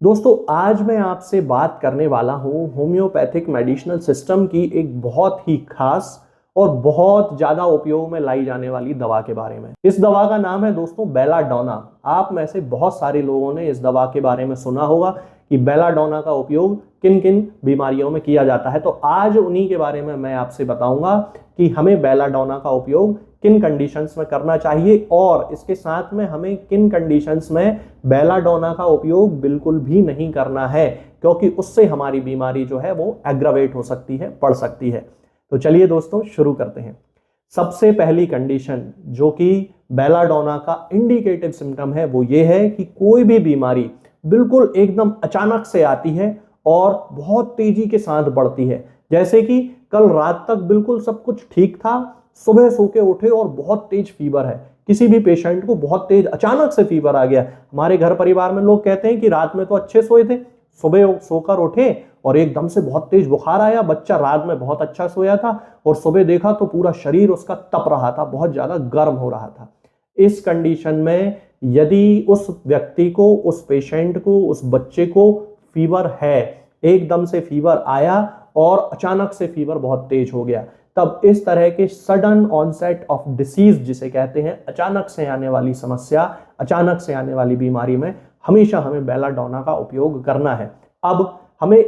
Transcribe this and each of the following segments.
दोस्तों आज मैं आपसे बात करने वाला हूँ होम्योपैथिक मेडिसिनल सिस्टम की एक बहुत ही खास और बहुत ज़्यादा उपयोग में लाई जाने वाली दवा के बारे में। इस दवा का नाम है दोस्तों बेलाडोना। आप में से बहुत सारे लोगों ने इस दवा के बारे में सुना होगा कि बेलाडोना का उपयोग किन किन बीमारियों में किया जाता है। तो आज उन्हीं के बारे में मैं आपसे बताऊंगा कि हमें बेलाडोना का उपयोग किन कंडीशंस में करना चाहिए और इसके साथ में हमें किन कंडीशंस में बेलाडोना का उपयोग बिल्कुल भी नहीं करना है, क्योंकि उससे हमारी बीमारी जो है वो एग्रावेट हो सकती है, बढ़ सकती है। तो चलिए दोस्तों शुरू करते हैं। सबसे पहली कंडीशन जो कि बेलाडोना का इंडिकेटिव सिम्टम है वो ये है कि कोई भी बीमारी बिल्कुल एकदम अचानक से आती है और बहुत तेजी के साथ बढ़ती है। जैसे कि कल रात तक बिल्कुल सब कुछ ठीक था, सुबह सो के उठे और बहुत तेज फीवर है। किसी भी पेशेंट को बहुत तेज अचानक से फीवर आ गया। हमारे घर परिवार में लोग कहते हैं कि रात में तो अच्छे सोए थे, सुबह सोकर उठे और एकदम से बहुत तेज बुखार आया। बच्चा रात में बहुत अच्छा सोया था और सुबह देखा तो पूरा शरीर उसका तप रहा था, बहुत ज्यादा गर्म हो रहा था। इस कंडीशन में यदि उस व्यक्ति को, उस पेशेंट को, उस बच्चे को फीवर है, एकदम से फीवर आया और अचानक से फीवर बहुत तेज हो गया, तब इस तरह के सडन ऑनसेट ऑफ डिसीज जिसे कहते हैं, अचानक से आने वाली समस्या, अचानक से आने वाली बीमारी में हमेशा हमें बेलाडोना का उपयोग करना है। अब हमें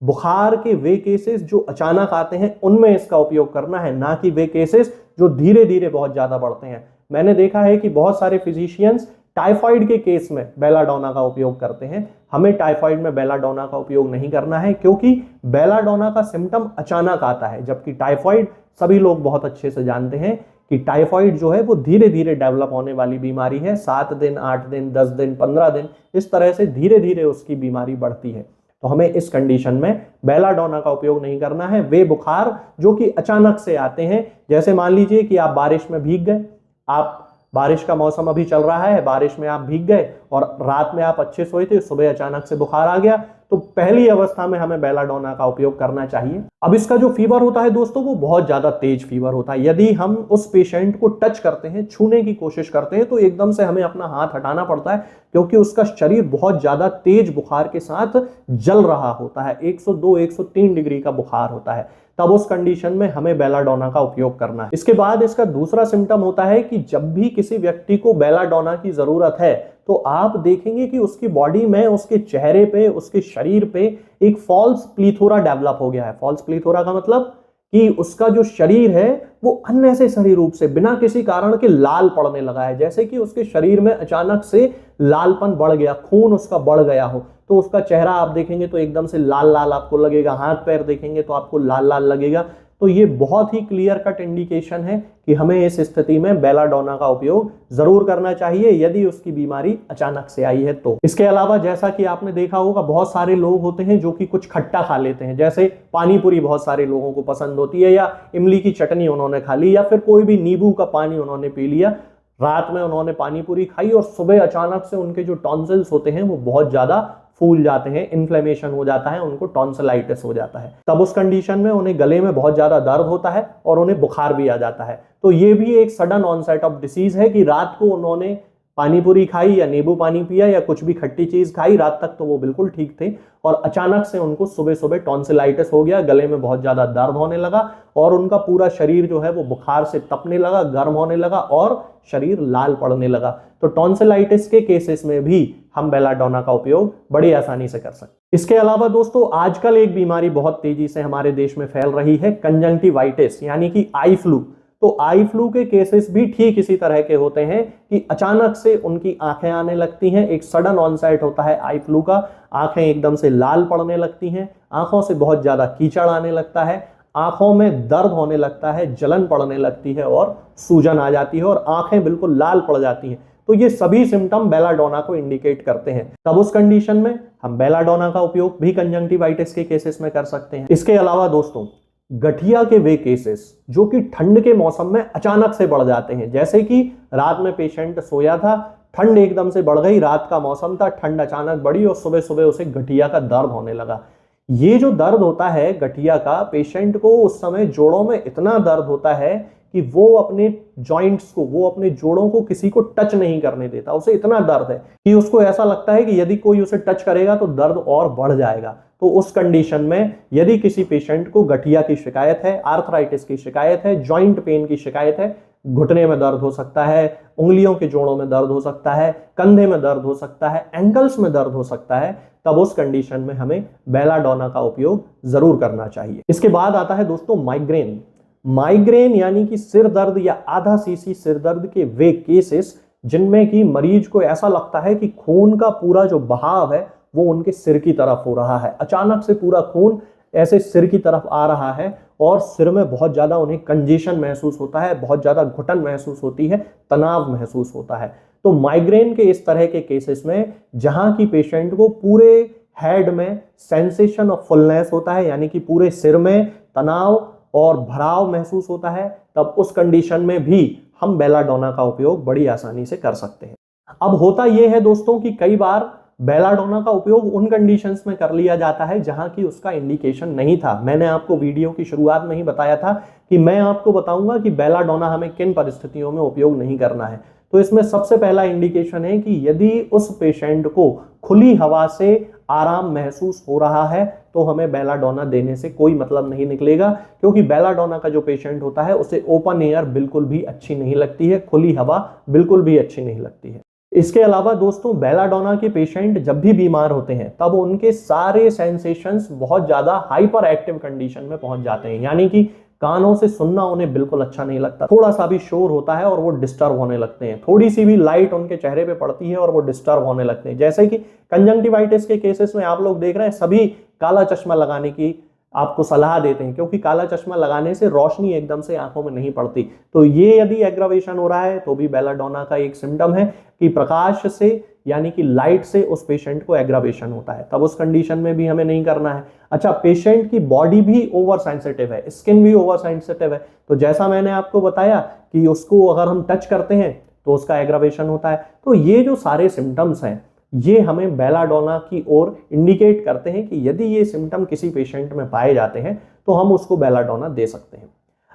बुखार के वे केसेस जो अचानक आते हैं उनमें इसका उपयोग करना है, ना कि वे केसेस जो धीरे धीरे बहुत ज्यादा बढ़ते हैं। मैंने देखा है कि बहुत सारे फिजिशियंस टाइफाइड के केस में बेलाडोना का उपयोग करते हैं। हमें टाइफाइड में बेलाडोना का उपयोग नहीं करना है, क्योंकि बेलाडोना का सिम्टम अचानक आता है, जबकि टाइफाइड सभी लोग बहुत अच्छे से जानते हैं कि टाइफाइड जो है वो धीरे धीरे डेवलप होने वाली बीमारी है। 7 दिन, 8 दिन, 10 दिन, 15 दिन, इस तरह से धीरे धीरे उसकी बीमारी बढ़ती है। तो हमें इस कंडीशन में बेलाडोना का उपयोग नहीं करना है। वे बुखार जो कि अचानक से आते हैं, जैसे मान लीजिए कि आप बारिश में भीग गए, आप बारिश का मौसम अभी चल रहा है, बारिश में आप भीग गए और रात में आप अच्छे सोए थे, सुबह अचानक से बुखार आ गया, तो पहली अवस्था में हमें बेलाडोना का उपयोग करना चाहिए। अब इसका जो फीवर होता है दोस्तों वो बहुत ज्यादा तेज फीवर होता है। यदि हम उस पेशेंट को टच करते हैं, छूने की कोशिश करते हैं, तो एकदम से हमें अपना हाथ हटाना पड़ता है, क्योंकि उसका शरीर बहुत ज्यादा तेज बुखार के साथ जल रहा होता है। 102 103 डिग्री का बुखार होता है। तब उस कंडीशन में हमें बेलाडोना का उपयोग करना है। इसके बाद इसका दूसरा सिम्टम होता है कि जब भी किसी व्यक्ति को बेलाडोना की जरूरत है तो आप देखेंगे कि उसकी बॉडी में, उसके चेहरे पे, उसके शरीर पे एक फॉल्स प्लीथोरा डेवलप हो गया है। फॉल्स प्लीथोरा का मतलब कि उसका जो शरीर है वो अननेसेसरी रूप से, बिना किसी कारण के लाल पड़ने लगा है। जैसे कि उसके शरीर में अचानक से लालपन बढ़ गया, खून उसका बढ़ गया हो, तो उसका चेहरा आप देखेंगे तो एकदम से लाल लाल आपको लगेगा, हाथ पैर देखेंगे तो आपको लाल लाल लगेगा। तो ये बहुत ही क्लियर कट इंडिकेशन है कि हमें इस स्थिति में बेलाडोना का उपयोग जरूर करना चाहिए, यदि उसकी बीमारी अचानक से आई है तो। इसके अलावा जैसा कि आपने देखा होगा, बहुत सारे लोग होते हैं जो कि कुछ खट्टा खा लेते हैं, जैसे पानी पूरी बहुत सारे लोगों को पसंद होती है, या इमली की चटनी उन्होंने खा ली, या फिर कोई भी नींबू का पानी उन्होंने पी लिया। रात में उन्होंने पानी पूरी खाई और सुबह अचानक से उनके जो टॉन्सिल्स होते हैं वो बहुत ज्यादा फूल जाते हैं, इन्फ्लेमेशन हो जाता है, उनको टॉन्सिलाइटिस हो जाता है। तब उस कंडीशन में उन्हें गले में बहुत ज्यादा दर्द होता है और उन्हें बुखार भी आ जाता है। तो ये भी एक सडन ऑनसेट ऑफ डिसीज है कि रात को उन्होंने पानी पूरी खाई या नींबू पानी पिया या कुछ भी खट्टी चीज खाई, रात तक तो वो बिल्कुल ठीक थे और अचानक से उनको सुबह सुबह टॉन्सिलाइटिस हो गया, गले में बहुत ज्यादा दर्द होने लगा और उनका पूरा शरीर जो है वो बुखार से तपने लगा, गर्म होने लगा और शरीर लाल पड़ने लगा। तो टॉन्सिलाइटिस के केसेस में भी हम बेलाडोना का उपयोग बड़ी आसानी से कर सकते हैं। इसके अलावा दोस्तों आजकल एक बीमारी बहुत तेजी से हमारे देश में फैल रही है, कंजंक्टिवाइटिस, यानी कि आई फ्लू। तो आई फ्लू के केसेस भी ठीक इसी तरह के होते हैं कि अचानक से उनकी आंखें आने लगती हैं, एक सडन ऑनसेट होता है आई फ्लू का, आंखें एकदम से लाल पड़ने लगती हैं, आंखों से बहुत ज्यादा कीचड़ आने लगता है, आंखों में दर्द होने लगता है, जलन पड़ने लगती है और सूजन आ जाती है और आंखें बिल्कुल लाल पड़ जाती हैं। तो ये सभी सिम्टम बेलाडोना को इंडिकेट करते हैं। तब उस कंडीशन में हम बेलाडोना का उपयोग भी कंजंक्टिवाइटिस के केसेस में कर सकते हैं। इसके अलावा दोस्तों गठिया के वे केसेस जो कि ठंड के मौसम में अचानक से बढ़ जाते हैं, जैसे कि रात में पेशेंट सोया था, ठंड एकदम से बढ़ गई, रात का मौसम था, ठंड अचानक बढ़ी और सुबह सुबह उसे गठिया का दर्द होने लगा। ये जो दर्द होता है गठिया का, पेशेंट को उस समय जोड़ों में इतना दर्द होता है कि वो अपने जॉइंट्स को, वो अपने जोड़ों को किसी को टच नहीं करने देता। उसे इतना दर्द है कि उसको ऐसा लगता है कि यदि कोई उसे टच करेगा तो दर्द और बढ़ जाएगा। तो उस कंडीशन में यदि किसी पेशेंट को गठिया की शिकायत है, आर्थराइटिस की शिकायत है, जॉइंट पेन की शिकायत है, घुटने में दर्द हो सकता है, उंगलियों के जोड़ों में दर्द हो सकता है, कंधे में दर्द हो सकता है, एंकल्स में दर्द हो सकता है, तब उस कंडीशन में हमें बेलाडोना का उपयोग जरूर करना चाहिए। इसके बाद आता है दोस्तों माइग्रेन। माइग्रेन यानी कि सिर दर्द या आधा सीसी सिर दर्द के वे केसेस जिनमें कि मरीज को ऐसा लगता है कि खून का पूरा जो बहाव है वो उनके सिर की तरफ हो रहा है। अचानक से पूरा खून ऐसे सिर की तरफ आ रहा है और सिर में बहुत ज्यादा उन्हें कंजेशन महसूस होता है, बहुत ज्यादा घुटन महसूस होती है, तनाव महसूस होता है। तो माइग्रेन के इस तरह के केसेस में जहां की पेशेंट को पूरे हेड में सेंसेशन ऑफ फुलनेस होता है, यानी कि पूरे सिर में तनाव और भराव महसूस होता है, तब उस कंडीशन में भी हम बेलाडोना का उपयोग बड़ी आसानी से कर सकते हैं। अब होता यह है दोस्तों कि कई बार बेलाडोना का उपयोग उन कंडीशंस में कर लिया जाता है जहां की उसका इंडिकेशन नहीं था। मैंने आपको वीडियो की शुरुआत में ही बताया था कि मैं आपको बताऊंगा कि बेलाडोना हमें किन परिस्थितियों में उपयोग नहीं करना है। तो इसमें सबसे पहला इंडिकेशन है कि यदि उस पेशेंट को खुली हवा से आराम महसूस हो रहा है तो हमें बेलाडोना देने से कोई मतलब नहीं निकलेगा, क्योंकि बेलाडोना का जो पेशेंट होता है उसे ओपन एयर बिल्कुल भी अच्छी नहीं लगती है, खुली हवा बिल्कुल भी अच्छी नहीं लगती है। इसके अलावा दोस्तों बेलाडोना के पेशेंट जब भी बीमार होते हैं तब उनके सारे सेंसेशंस बहुत ज्यादा हाइपर एक्टिव कंडीशन में पहुंच जाते हैं, यानी कि कानों से सुनना उन्हें बिल्कुल अच्छा नहीं लगता, थोड़ा सा भी शोर होता है और वो डिस्टर्ब होने लगते हैं, थोड़ी सी भी लाइट उनके चेहरे पे पड़ती है और वो डिस्टर्ब होने लगते हैं। जैसे कि कंजंक्टिवाइटिस के केसेस में आप लोग देख रहे हैं सभी काला चश्मा लगाने की आपको सलाह देते हैं, क्योंकि काला चश्मा लगाने से रोशनी एकदम से आंखों में नहीं पड़ती। तो ये यदि एग्रावेशन हो रहा है तो भी बेलाडोना का एक सिम्टम है कि प्रकाश से यानी कि लाइट से उस पेशेंट को एग्रावेशन होता है, तब उस कंडीशन में भी हमें नहीं करना है। अच्छा, पेशेंट की बॉडी भी ओवर सेंसिटिव है, स्किन भी ओवर सेंसिटिव है, तो जैसा मैंने आपको बताया कि उसको अगर हम टच करते हैं तो उसका एग्रावेशन होता है। तो ये जो सारे सिम्टम्स हैं ये हमें बेलाडोना की ओर इंडिकेट करते हैं कि यदि ये सिम्टम किसी पेशेंट में पाए जाते हैं तो हम उसको बेलाडोना दे सकते हैं।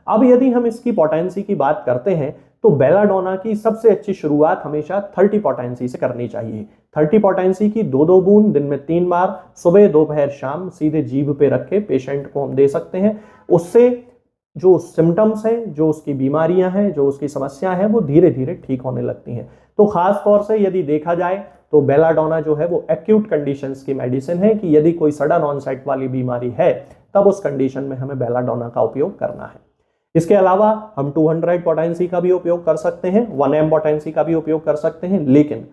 अब यदि हम इसकी पोटेंसी की बात करते हैं तो बेलाडोना की सबसे अच्छी शुरुआत हमेशा 30 पोटेंसी से करनी चाहिए। 30 पोटेंसी की 2-2 बूंद दिन में 3 बार सुबह दोपहर शाम सीधे जीभ पे रखे पेशेंट को हम दे सकते हैं। उससे जो सिम्टम्स हैं, जो उसकी बीमारियां हैं, जो उसकी समस्या है वो धीरे धीरे ठीक होने लगती हैं। तो खास तौर से यदि देखा जाए तो बेलाडोना जो है वो एक्यूट कंडीशंस की मेडिसिन है कि यदि कोई सडन ऑनसेट वाली बीमारी है तब उस कंडीशन में हमें बेलाडोना का उपयोग करना है। इसके अलावा हम 200 पोटेंसी का भी उपयोग कर सकते हैं, 1 M पोटेंसी का भी उपयोग कर सकते हैं, लेकिन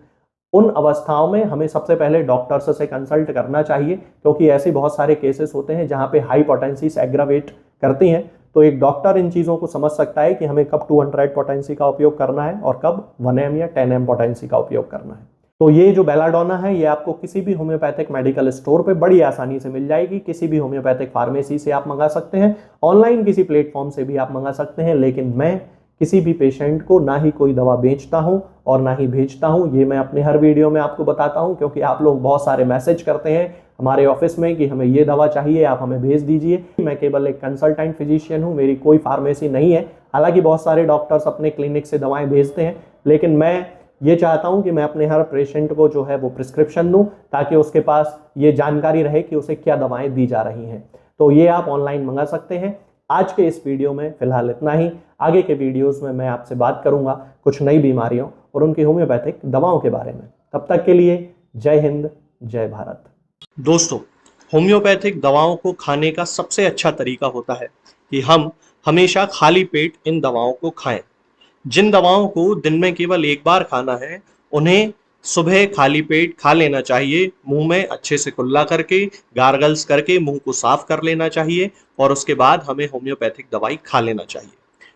उन अवस्थाओं में हमें सबसे पहले डॉक्टर्स से कंसल्ट करना चाहिए, क्योंकि ऐसे बहुत सारे केसेस होते हैं जहां पे हाई पोटेंसीज एग्रावेट करती हैं। तो एक डॉक्टर इन चीजों को समझ सकता है कि हमें कब 200 पोटेंसी का उपयोग करना है और कब 1 M या 10 M पोटेंसी का उपयोग करना है। तो ये जो बेलाडोना है ये आपको किसी भी होम्योपैथिक मेडिकल स्टोर पे बड़ी आसानी से मिल जाएगी, किसी भी होम्योपैथिक फार्मेसी से आप मंगा सकते हैं, ऑनलाइन किसी प्लेटफॉर्म से भी आप मंगा सकते हैं। लेकिन मैं किसी भी पेशेंट को ना ही कोई दवा बेचता हूं और ना ही भेजता हूं, ये मैं अपने हर वीडियो में आपको बताता हूं, क्योंकि आप लोग बहुत सारे मैसेज करते हैं हमारे ऑफिस में कि हमें ये दवा चाहिए, आप हमें भेज दीजिए। मैं केवल एक कंसल्टेंट फिजिशियन हूं, मेरी कोई फार्मेसी नहीं है। हालांकि बहुत सारे डॉक्टर्स अपने क्लिनिक से दवाएं भेजते हैं, लेकिन मैं ये चाहता हूं कि मैं अपने हर पेशेंट को जो है वो प्रिस्क्रिप्शन दूं, ताकि उसके पास ये जानकारी रहे कि उसे क्या दवाएं दी जा रही हैं। तो ये आप ऑनलाइन मंगा सकते हैं। आज के इस वीडियो में फिलहाल इतना ही। आगे के वीडियोस में मैं आपसे बात करूंगा कुछ नई बीमारियों और उनकी होम्योपैथिक दवाओं के बारे में। तब तक के लिए जय हिंद, जय भारत। दोस्तों, होम्योपैथिक दवाओं को खाने का सबसे अच्छा तरीका होता है कि हम हमेशा खाली पेट इन दवाओं को खाएं। जिन दवाओं को दिन में केवल एक बार खाना है उन्हें सुबह खाली पेट खा लेना चाहिए, मुंह में अच्छे से कुल्ला करके, गार्गल्स करके मुंह को साफ कर लेना चाहिए और उसके बाद हमें होम्योपैथिक दवाई खा लेना चाहिए।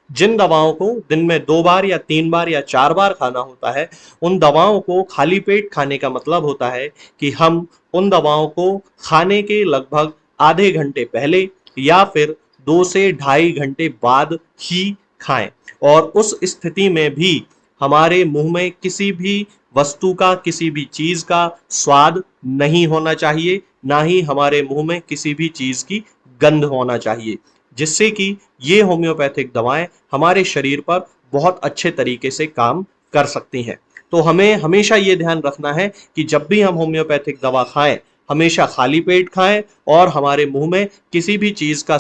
जिन दवाओं को दिन में 2 बार या 3 बार या 4 बार खाना होता है उन दवाओं को खाली पेट खाने का मतलब होता है कि हम उन दवाओं को खाने के लगभग आधे घंटे पहले या फिर 2 से ढाई घंटे बाद ही खाएं, और उस स्थिति में भी हमारे मुंह में किसी भी वस्तु का, किसी भी चीज का स्वाद नहीं होना चाहिए, ना ही हमारे मुंह में किसी भी चीज की गंध होना चाहिए। जिससे कि ये होम्योपैथिक दवाएं हमारे शरीर पर बहुत अच्छे तरीके से काम कर सकती हैं। तो हमें हमेशा ये ध्यान रखना है कि जब भी हम होम्योपैथिक दवा खाएं, हमेशा खाली पेट खाएं और हमारे मुंह में किसी भी चीज का